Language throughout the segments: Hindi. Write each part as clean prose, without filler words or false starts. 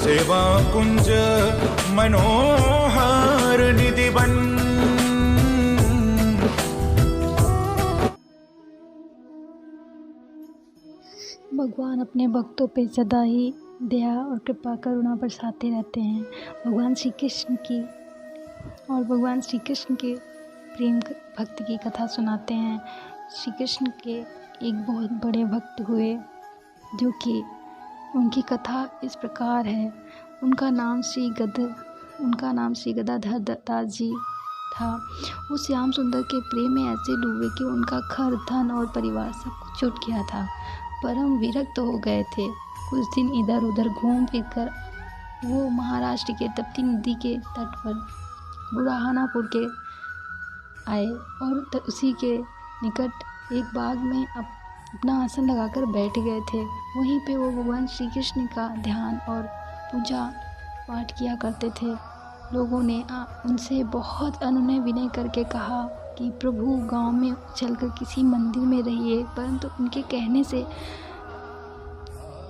सेवा कुंज मनोहर निधि बन। भगवान अपने भक्तों पे सदा ही दया और कृपा करुणा बरसाते रहते हैं। भगवान श्री कृष्ण के प्रेम भक्ति की कथा सुनाते हैं। श्री कृष्ण के एक बहुत बड़े भक्त हुए, जो कि उनकी कथा इस प्रकार है। उनका नाम श्री गदाधर दास जी था। वो श्याम सुंदर के प्रेम में ऐसे डूबे कि उनका घर, धन और परिवार सब कुछ छूट गया था। परम विरक्त हो गए थे। कुछ दिन इधर उधर घूम फिर कर वो महाराष्ट्र के तप्ती नदी के तट पर बुरहानापुर के आए और उसी के निकट एक बाग में अपना आसन लगाकर बैठ गए थे। वहीं पे वो भगवान श्री कृष्ण का ध्यान और पूजा पाठ किया करते थे। लोगों ने उनसे बहुत अनुनय विनय करके कहा कि प्रभु गांव में चलकर किसी मंदिर में रहिए, परंतु उनके कहने से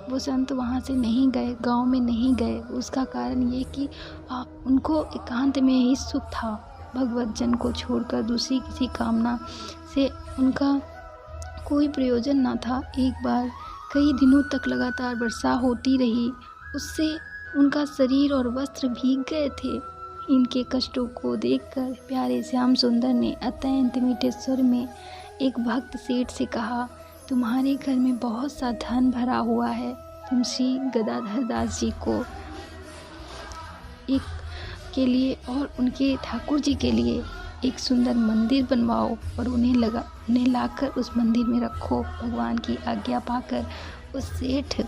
वो संत वहाँ से नहीं गए, गांव में नहीं गए। उसका कारण ये कि उनको एकांत में ही सुख था। भगवत जन को छोड़कर दूसरी किसी कामना से उनका कोई प्रयोजन न था। एक बार कई दिनों तक लगातार वर्षा होती रही, उससे उनका शरीर और वस्त्र भीग गए थे। इनके कष्टों को देखकर प्यारे श्याम सुंदर ने अत्यंत मीठे स्वर में एक भक्त सेठ से कहा, तुम्हारे घर में बहुत सा धन भरा हुआ है, तुम श्री गदाधर दास जी के लिए और उनके ठाकुर जी के लिए एक सुंदर मंदिर बनवाओ और उन्हें लाकर उस मंदिर में रखो। भगवान की आज्ञा पाकर उस सेठ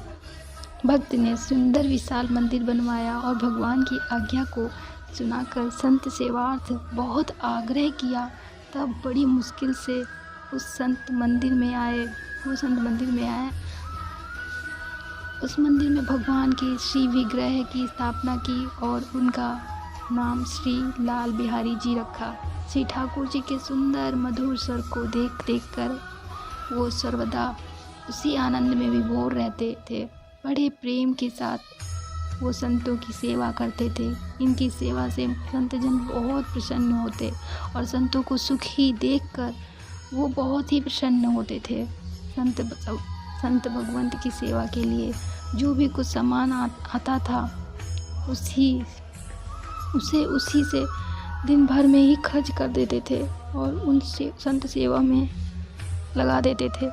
भक्त ने सुंदर विशाल मंदिर बनवाया और भगवान की आज्ञा को सुनाकर संत सेवार्थ बहुत आग्रह किया। तब बड़ी मुश्किल से वो संत मंदिर में आए। उस मंदिर में भगवान के श्री विग्रह की स्थापना की और उनका नाम श्री लाल बिहारी जी रखा। श्री ठाकुर जी के सुंदर मधुर स्वर को देख कर वो सर्वदा उसी आनंद में विभोर रहते थे। बड़े प्रेम के साथ वो संतों की सेवा करते थे। इनकी सेवा से संतजन बहुत प्रसन्न होते और संतों को सुखी देखकर वो बहुत ही प्रसन्न होते थे। संत भगवंत की सेवा के लिए जो भी कुछ सामान आता था उसी से दिन भर में ही खर्च कर देते थे और उनसे संत सेवा में लगा देते थे।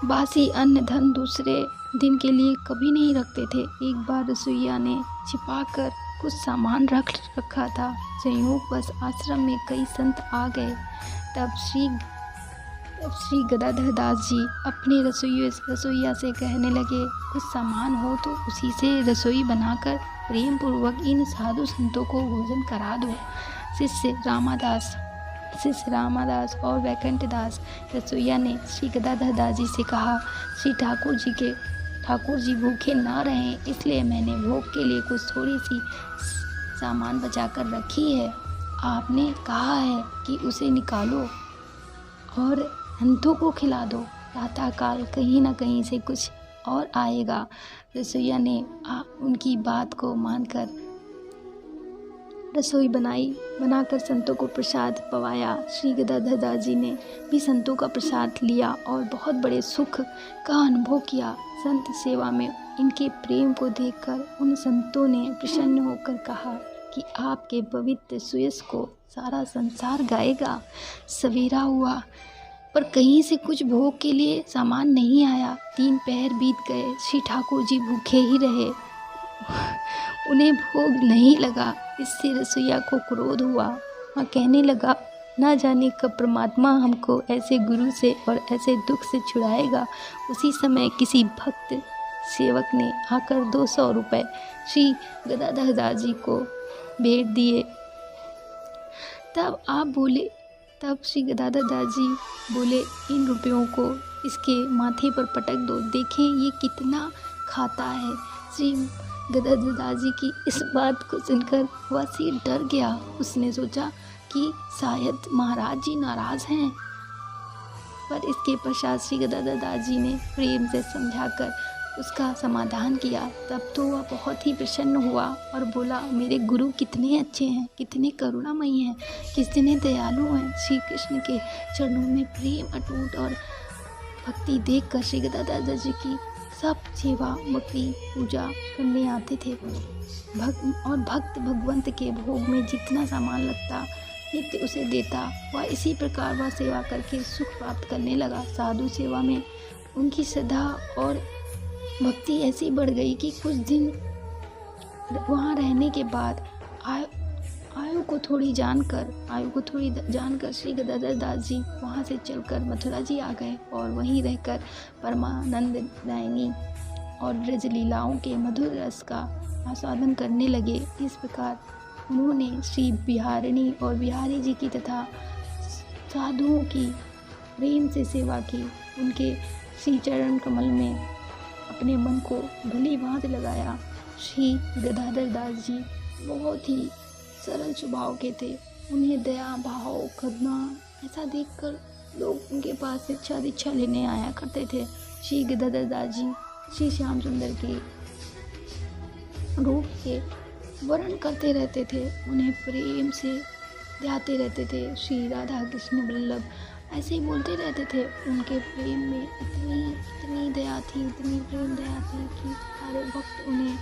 बासी अन्न धन दूसरे दिन के लिए कभी नहीं रखते थे। एक बार रसोइया ने छिपाकर कुछ सामान रखा था। संयोगवश आश्रम में कई संत आ गए। तब श्री गदाधर दास जी अपने रसोइया से कहने लगे, कुछ सामान हो तो उसी से रसोई बनाकर प्रेम पूर्वक इन साधु संतों को भोजन करा दो। शिष्य रामादास और वैकुंठ दास रसोइया ने श्री गदाधर दास जी से कहा, श्री ठाकुर जी भूखे ना रहें, इसलिए मैंने भोग के लिए कुछ थोड़ी सी सामान बचा कर रखी है। आपने कहा है कि उसे निकालो और संतों को खिला दो, प्रातःकाल कहीं ना कहीं से कुछ और आएगा। रसोइया ने उनकी बात को मानकर रसोई बनाकर संतों को प्रसाद पवाया। श्री गदाधर दास जी ने भी संतों का प्रसाद लिया और बहुत बड़े सुख का अनुभव किया। संत सेवा में इनके प्रेम को देखकर उन संतों ने प्रसन्न होकर कहा कि आपके पवित्र सुयश को सारा संसार गाएगा। सवेरा हुआ पर कहीं से कुछ भोग के लिए सामान नहीं आया। 3 पहर बीत गए, श्री ठाकुर जी भूखे ही रहे, उन्हें भोग नहीं लगा। इससे रसोइया को क्रोध हुआ। वह कहने लगा, ना जाने कब परमात्मा हमको ऐसे गुरु से और ऐसे दुख से छुड़ाएगा। उसी समय किसी भक्त सेवक ने आकर 200 रुपये श्री गदाधर दास जी को भेंट दिए। तब श्री गदाधर दास जी बोले, इन रुपयों को इसके माथे पर पटक दो, देखें ये कितना खाता है। श्री गदाधर दास जी की इस बात को सुनकर वह सिर डर गया। उसने सोचा कि शायद महाराज जी नाराज़ हैं, पर इसके पश्चात श्री गदाधर दास जी ने प्रेम से समझाकर उसका समाधान किया, तब तो वह बहुत ही प्रसन्न हुआ और बोला, मेरे गुरु कितने अच्छे हैं, कितने करुणामयी हैं, कितने दयालु हैं। श्री कृष्ण के चरणों में प्रेम अटूट और भक्ति देखकर श्री गदाधर जी की सब सेवा भक्ति पूजा करने आते थे। भक्त भगवंत के भोग में जितना सामान लगता नित्य उसे देता। वह इसी प्रकार वह सेवा करके सुख प्राप्त करने लगा। साधु सेवा में उनकी श्रद्धा और भक्ति ऐसी बढ़ गई कि कुछ दिन वहाँ रहने के बाद आयु को थोड़ी जानकर श्री गदाधर दास जी वहाँ से चलकर मथुरा जी आ गए और वहीं रहकर परमानंद दायिनी और ब्रजलीलाओं के मधुर रस का आस्वादन करने लगे। इस प्रकार उन्होंने श्री बिहारिणी और बिहारी जी की तथा साधुओं की प्रेम से सेवा की। उनके श्री चरण कमल में अपने मन को भली भांति लगाया। श्री गदाधर दास जी बहुत ही सरल स्वभाव के थे। उन्हें दया भाव करुणा ऐसा देखकर लोग उनके पास शिक्षा दीक्षा लेने आया करते थे। श्री गदाधर दास जी श्री श्याम सुंदर के रूप के वर्णन करते रहते थे, उन्हें प्रेम से ध्याते रहते थे। श्री राधा कृष्ण वल्लभ ऐसे ही बोलते रहते थे। उनके प्रेम में इतनी दया थी, इतनी प्रेम दया थी कि सारे भक्त उन्हें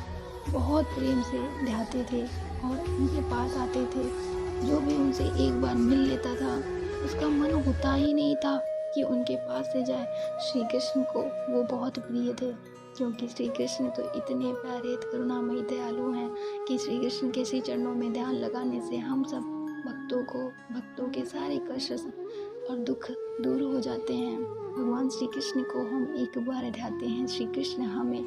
बहुत प्रेम से ध्याते थे और उनके पास आते थे। जो भी उनसे एक बार मिल लेता था उसका मन होता ही नहीं था कि उनके पास से जाए। श्री कृष्ण को वो बहुत प्रिय थे, क्योंकि श्री कृष्ण तो इतने प्यारे करुणामयी दयालु हैं कि श्री कृष्ण के श्री चरणों में ध्यान लगाने से हम सब भक्तों के सारे कष्ट और दुख दूर हो जाते हैं। भगवान श्री कृष्ण को हम एक बार ध्याते हैं, श्री कृष्ण हमें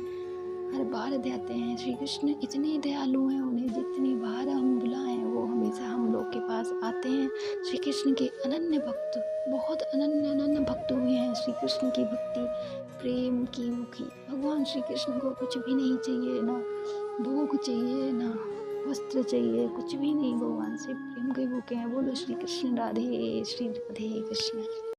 हर बार ध्याते हैं। श्री कृष्ण इतने दयालु हैं, उन्हें जितनी बार हम बुलाएं वो हमेशा हम लोग के पास आते हैं। श्री कृष्ण के अनन्य भक्त, बहुत अनन्य भक्त हुए हैं। श्री कृष्ण की भक्ति प्रेम की मुखी। भगवान श्री कृष्ण को कुछ भी नहीं चाहिए, ना भोग चाहिए, ना वस्त्र चाहिए, कुछ भी नहीं। भगवान से प्रेम के भूखे हैं। बोलो श्री कृष्ण राधे कृष्ण।